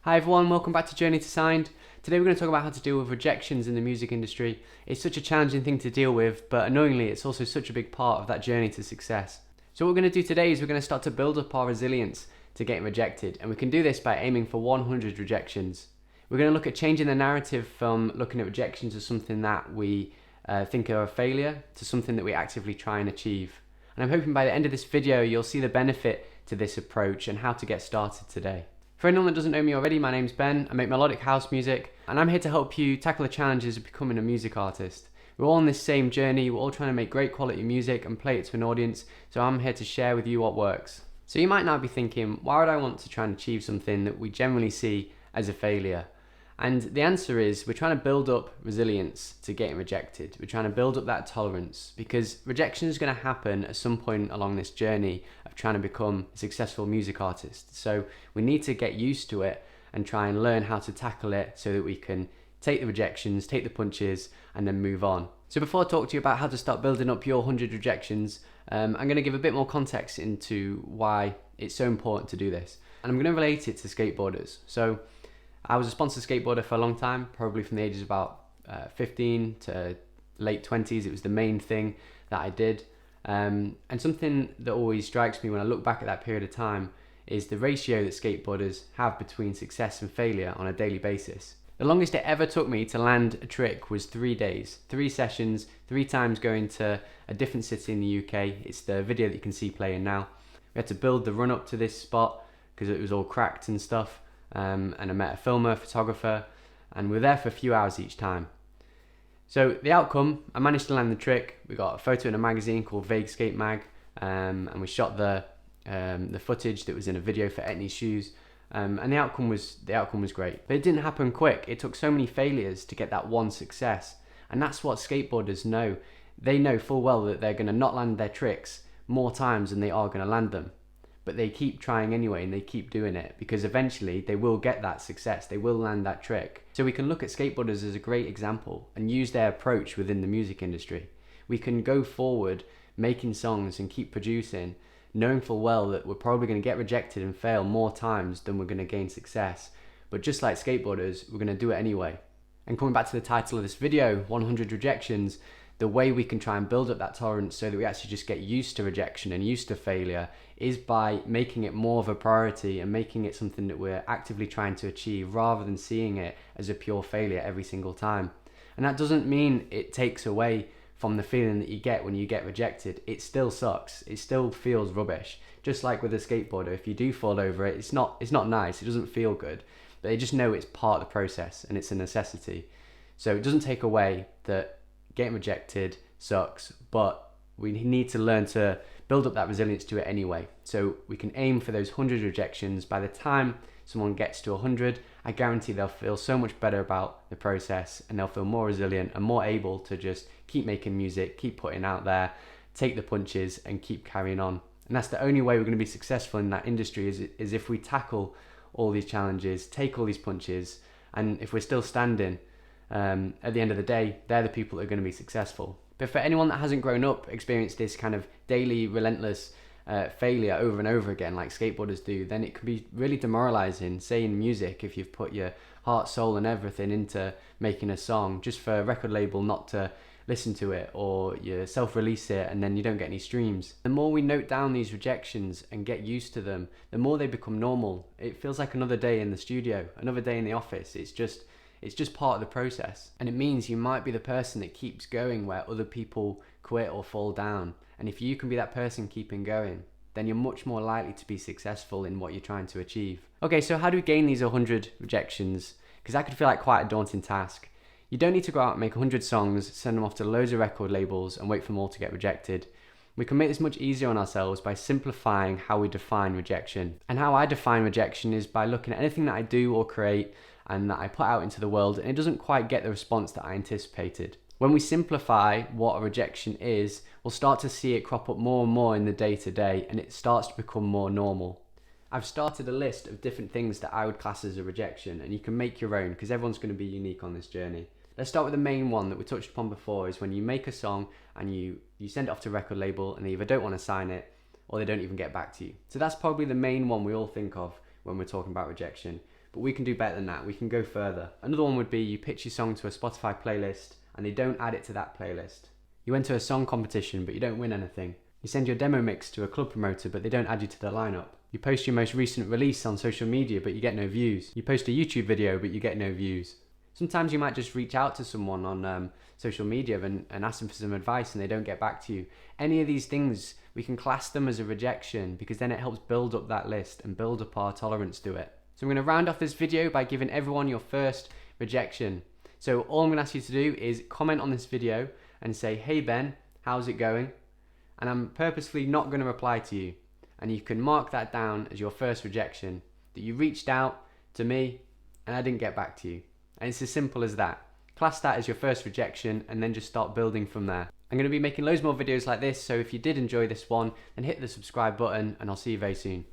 Hi everyone, welcome back to Journey to Signed. Today we're going to talk about how to deal with rejections in the music industry. It's such a challenging thing to deal with, but annoyingly it's also such a big part of that journey to success. So what we're going to do today is we're going to start to build up our resilience to getting rejected, and we can do this by aiming for 100 rejections. We're going to look at changing the narrative from looking at rejections as something that we think are a failure to something that we actively try and achieve. And I'm hoping by the end of this video you'll see the benefit to this approach and how to get started today. For anyone that doesn't know me already, my name's Ben. I make melodic house music, and I'm here to help you tackle the challenges of becoming a music artist. We're all on this same journey, we're all trying to make great quality music and play it to an audience, so I'm here to share with you what works. So you might now be thinking, why would I want to try and achieve something that we generally see as a failure? And the answer is, we're trying to build up resilience to getting rejected. We're trying to build up that tolerance, because rejection is going to happen at some point along this journey of trying to become a successful music artist. So we need to get used to it and try and learn how to tackle it so that we can take the rejections, take the punches, and then move on. So before I talk to you about how to start building up your 100 rejections, I'm going to give a bit more context into why it's so important to do this. And I'm going to relate it to skateboarders. So I was a sponsored skateboarder for a long time, probably from the ages of about 15 to late 20s. It was the main thing that I did. And something that always strikes me when I look back at that period of time is the ratio that skateboarders have between success and failure on a daily basis. The longest it ever took me to land a trick was 3 days, 3 sessions, 3 times going to a different city in the UK. It's the video that you can see playing now. We had to build the run up to this spot because it was all cracked and stuff. And I met a filmer, photographer, and we were there for a few hours each time. So the outcome, I managed to land the trick. We got a photo in a magazine called Vague Skate Mag, and we shot the footage that was in a video for Etnies Shoes, and the outcome was great. But it didn't happen quick. It took so many failures to get that one success, and that's what skateboarders know. They know full well that they're going to not land their tricks more times than they are going to land them. But they keep trying anyway, and they keep doing it because eventually they will get that success, they will land that trick. So we can look at skateboarders as a great example and use their approach within the music industry. We can go forward making songs and keep producing, knowing full well that we're probably going to get rejected and fail more times than we're going to gain success. But just like skateboarders, we're going to do it anyway. And coming back to the title of this video, 100 rejections, the way we can try and build up that tolerance so that we actually just get used to rejection and used to failure is by making it more of a priority and making it something that we're actively trying to achieve rather than seeing it as a pure failure every single time. And that doesn't mean it takes away from the feeling that you get when you get rejected. It still sucks. It still feels rubbish. Just like with a skateboarder, if you do fall over it, it's not nice. It doesn't feel good. But they just know it's part of the process and it's a necessity. So it doesn't take away that getting rejected sucks, but we need to learn to build up that resilience to it anyway. So we can aim for those 100 rejections. By the time someone gets to 100, I guarantee they'll feel so much better about the process and they'll feel more resilient and more able to just keep making music, keep putting out there, take the punches and keep carrying on. And that's the only way we're going to be successful in that industry is if we tackle all these challenges, take all these punches, and if we're still standing, at the end of the day, they're the people that are going to be successful. But for anyone that hasn't grown up, experienced this kind of daily, relentless failure over and over again, like skateboarders do, then it can be really demoralizing. Say in music, if you've put your heart, soul, and everything into making a song, just for a record label not to listen to it, or you self-release it and then you don't get any streams. The more we note down these rejections and get used to them, the more they become normal. It feels like another day in the studio, another day in the office. It's just part of the process. And it means you might be the person that keeps going where other people quit or fall down. And if you can be that person keeping going, then you're much more likely to be successful in what you're trying to achieve. Okay, so how do we gain these 100 rejections? Because that could feel like quite a daunting task. You don't need to go out and make 100 songs, send them off to loads of record labels and wait for them all to get rejected. We can make this much easier on ourselves by simplifying how we define rejection. And how I define rejection is by looking at anything that I do or create and that I put out into the world and it doesn't quite get the response that I anticipated. When we simplify what a rejection is, we'll start to see it crop up more and more in the day-to-day and it starts to become more normal. I've started a list of different things that I would class as a rejection, and you can make your own because everyone's going to be unique on this journey. Let's start with the main one that we touched upon before, is when you make a song and you send it off to a record label and they either don't want to sign it or they don't even get back to you. So that's probably the main one we all think of when we're talking about rejection. but we can do better than that. We can go further. Another one would be you pitch your song to a Spotify playlist and they don't add it to that playlist. You enter a song competition but you don't win anything. You send your demo mix to a club promoter but they don't add you to the lineup. You post your most recent release on social media but you get no views. You post a YouTube video but you get no views. Sometimes you might just reach out to someone on social media and ask them for some advice and they don't get back to you. Any of these things, we can class them as a rejection because then it helps build up that list and build up our tolerance to it. So I'm going to round off this video by giving everyone your first rejection. So all I'm going to ask you to do is comment on this video and say, "Hey Ben, how's it going?" And I'm purposely not going to reply to you. And you can mark that down as your first rejection, that you reached out to me and I didn't get back to you. And it's as simple as that. Class that as your first rejection and then just start building from there. I'm going to be making loads more videos like this, so if you did enjoy this one, then hit the subscribe button and I'll see you very soon.